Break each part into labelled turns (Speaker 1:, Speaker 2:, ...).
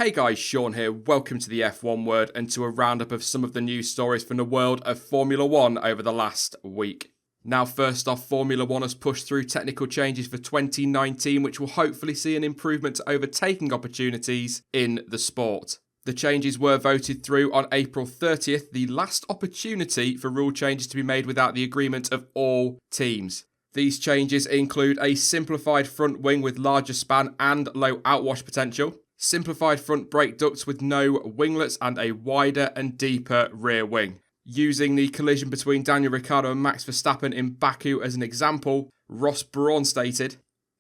Speaker 1: Hey guys, Sean here, welcome to the F1 Word and to a roundup of some of the news stories from the world of Formula 1 over the last week. Now first off, Formula 1 has pushed through technical changes for 2019 which will hopefully see an improvement to overtaking opportunities in the sport. The changes were voted through on April 30th, the last opportunity for rule changes to be made without the agreement of all teams. These changes include a simplified front wing with larger span and low outwash potential, simplified front brake ducts with no winglets and a wider and deeper rear wing. Using the collision between Daniel Ricciardo and Max Verstappen in Baku as an example, Ross Brawn stated,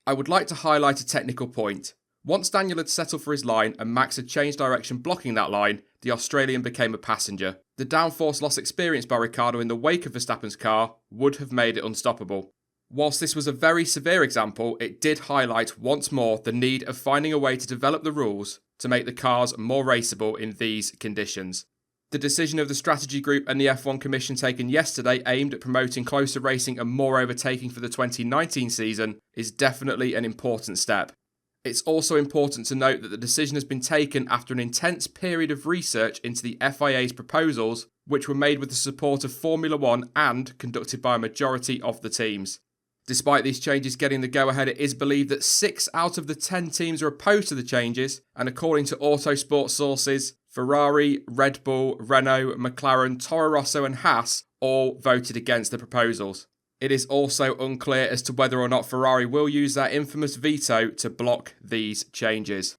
Speaker 1: "I would like to highlight a technical point. Once Daniel had settled for his line and Max had changed direction blocking that line, the Australian became a passenger. The downforce loss experienced by Ricciardo in the wake of Verstappen's car would have made it unstoppable." Whilst this was a very severe example, it did highlight once more the need of finding a way to develop the rules to make the cars more raceable in these conditions. The decision of the strategy group and the F1 Commission taken yesterday aimed at promoting closer racing and more overtaking for the 2019 season is definitely an important step. It's also important to note that the decision has been taken after an intense period of research into the FIA's proposals, which were made with the support of Formula 1 and conducted by a majority of the teams. Despite these changes getting the go-ahead, it is believed that 6 out of the 10 teams are opposed to the changes, and according to Autosport sources, Ferrari, Red Bull, Renault, McLaren, Toro Rosso and Haas all voted against the proposals. It is also unclear as to whether or not Ferrari will use their infamous veto to block these changes.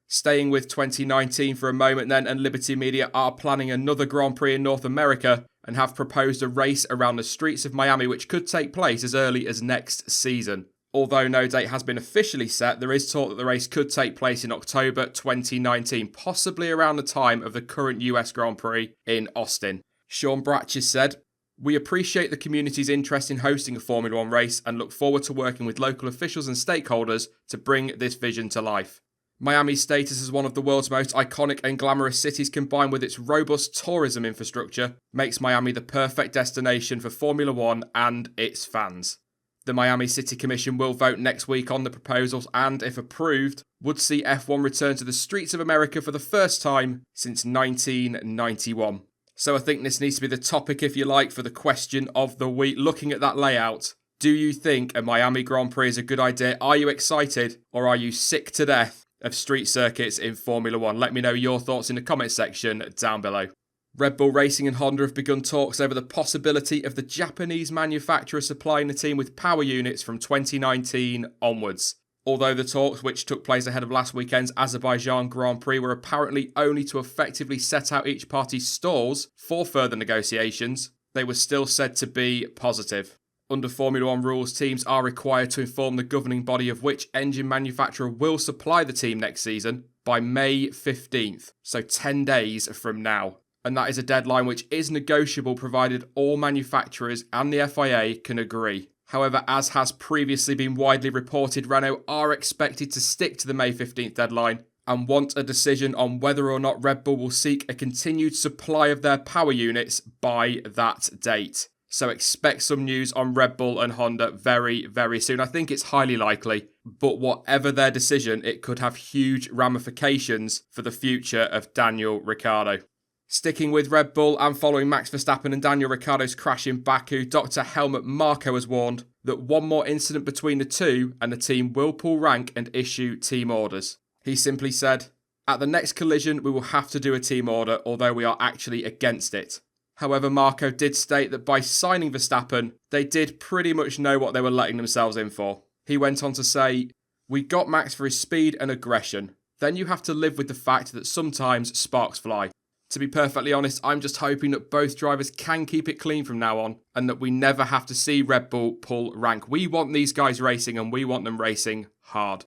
Speaker 1: Staying with 2019 for a moment then, and Liberty Media are planning another Grand Prix in North America and have proposed a race around the streets of Miami which could take place as early as next season. Although no date has been officially set, there is talk that the race could take place in October 2019, possibly around the time of the current US Grand Prix in Austin. Sean Bratches said, "We appreciate the community's interest in hosting a Formula 1 race and look forward to working with local officials and stakeholders to bring this vision to life. Miami's status as one of the world's most iconic and glamorous cities, combined with its robust tourism infrastructure, makes Miami the perfect destination for Formula 1 and its fans." The Miami City Commission will vote next week on the proposals and, if approved, would see F1 return to the streets of America for the first time since 1991. So I think this needs to be the topic, if you like, for the question of the week. Looking at that layout, do you think a Miami Grand Prix is a good idea? Are you excited, or are you sick to death of street circuits in Formula 1? Let me know your thoughts in the comment section down below. Red Bull Racing and Honda have begun talks over the possibility of the Japanese manufacturer supplying the team with power units from 2019 onwards. Although the talks, which took place ahead of last weekend's Azerbaijan Grand Prix, were apparently only to effectively set out each party's stalls for further negotiations, they were still said to be positive. Under Formula 1 rules, teams are required to inform the governing body of which engine manufacturer will supply the team next season by May 15th, so 10 days from now. And that is a deadline which is negotiable provided all manufacturers and the FIA can agree. However, as has previously been widely reported, Renault are expected to stick to the May 15th deadline and want a decision on whether or not Red Bull will seek a continued supply of their power units by that date. So expect some news on Red Bull and Honda very, very soon. I think it's highly likely, but whatever their decision, it could have huge ramifications for the future of Daniel Ricciardo. Sticking with Red Bull and following Max Verstappen and Daniel Ricciardo's crash in Baku, Dr. Helmut Marko has warned that one more incident between the two and the team will pull rank and issue team orders. He simply said, "At the next collision, we will have to do a team order, although we are actually against it." However, Marko did state that by signing Verstappen, they did pretty much know what they were letting themselves in for. He went on to say, "We got Max for his speed and aggression. Then you have to live with the fact that sometimes sparks fly. To be perfectly honest, I'm just hoping that both drivers can keep it clean from now on and that we never have to see Red Bull pull rank. We want these guys racing and we want them racing hard."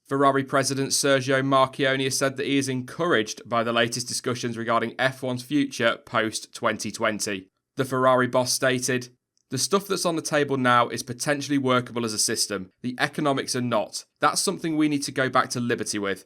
Speaker 1: Ferrari president Sergio Marchionne has said that he is encouraged by the latest discussions regarding F1's future post-2020. The Ferrari boss stated, "The stuff that's on the table now is potentially workable as a system. The economics are not. That's something we need to go back to Liberty with.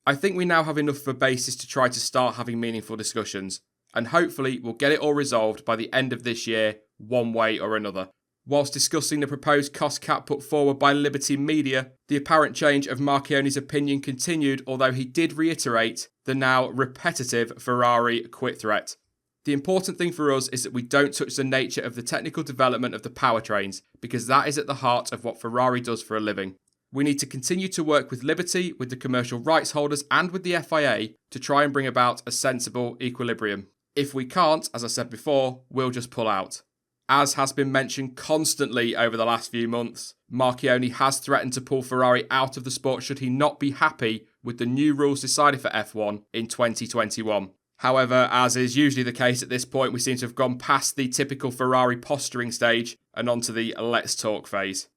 Speaker 1: I think we now have enough of a basis to try to start having meaningful discussions, and hopefully we'll get it all resolved by the end of this year, one way or another." Whilst discussing the proposed cost cap put forward by Liberty Media, the apparent change of Marchionne's opinion continued, although he did reiterate the now repetitive Ferrari quit threat. The important thing for us is that we don't touch the nature of the technical development of the powertrains, because that is at the heart of what Ferrari does for a living. We need to continue to work with Liberty, with the commercial rights holders and with the FIA to try and bring about a sensible equilibrium. If we can't, as I said before, we'll just pull out. As has been mentioned constantly over the last few months, Marchionne has threatened to pull Ferrari out of the sport should he not be happy with the new rules decided for F1 in 2021. However, as is usually the case at this point, we seem to have gone past the typical Ferrari posturing stage and onto the let's talk phase.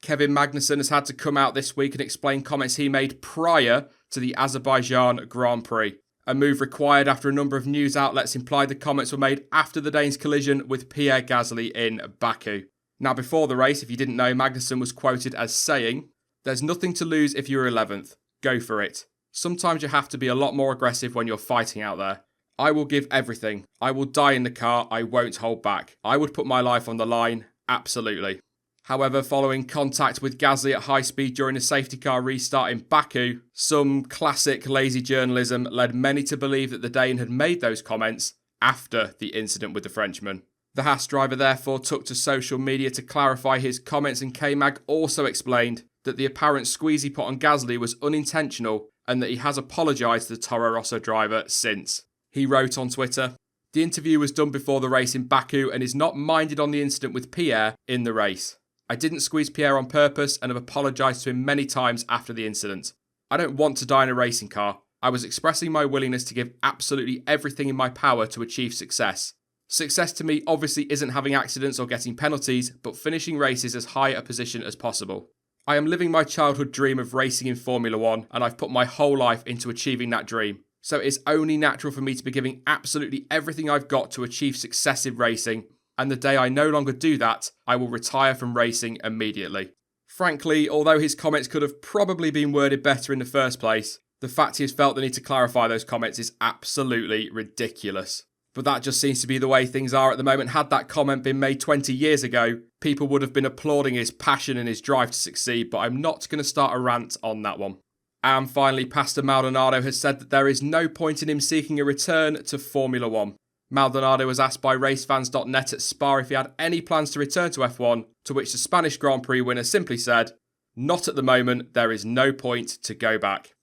Speaker 1: Kevin Magnussen has had to come out this week and explain comments he made prior to the Azerbaijan Grand Prix. A move required after a number of news outlets implied the comments were made after the Dane's collision with Pierre Gasly in Baku. Now, before the race, if you didn't know, Magnussen was quoted as saying, "There's nothing to lose if you're 11th. Go for it. Sometimes you have to be a lot more aggressive when you're fighting out there. I will give everything. I will die in the car. I won't hold back. I would put my life on the line. Absolutely." However, following contact with Gasly at high speed during a safety car restart in Baku, some classic lazy journalism led many to believe that the Dane had made those comments after the incident with the Frenchman. The Haas driver therefore took to social media to clarify his comments, and K-Mag also explained that the apparent squeeze he put on Gasly was unintentional and that he has apologised to the Toro Rosso driver since. He wrote on Twitter, "The interview was done before the race in Baku and is not minded on the incident with Pierre in the race. I didn't squeeze Pierre on purpose and have apologised to him many times after the incident. I don't want to die in a racing car. I was expressing my willingness to give absolutely everything in my power to achieve success. Success to me obviously isn't having accidents or getting penalties, but finishing races as high a position as possible. I am living my childhood dream of racing in Formula 1 and I've put my whole life into achieving that dream. So it's only natural for me to be giving absolutely everything I've got to achieve success in racing. And the day I no longer do that, I will retire from racing immediately." Frankly, although his comments could have probably been worded better in the first place, the fact he has felt the need to clarify those comments is absolutely ridiculous. But that just seems to be the way things are at the moment. Had that comment been made 20 years ago, people would have been applauding his passion and his drive to succeed, but I'm not going to start a rant on that one. And finally, Pastor Maldonado has said that there is no point in him seeking a return to Formula 1. Maldonado was asked by racefans.net at Spa if he had any plans to return to F1, to which the Spanish Grand Prix winner simply said, "Not at the moment, there is no point to go back."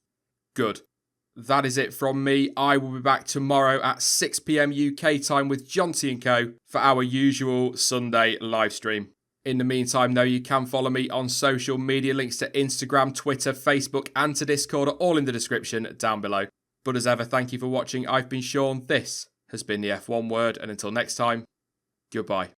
Speaker 1: Good. That is it from me. I will be back tomorrow at 6 PM UK time with Jonty & Co for our usual Sunday live stream. In the meantime, though, you can follow me on social media. Links to Instagram, Twitter, Facebook and to Discord are all in the description down below. But as ever, thank you for watching. I've been Sean. This has been the F1 Word, and until next time, goodbye.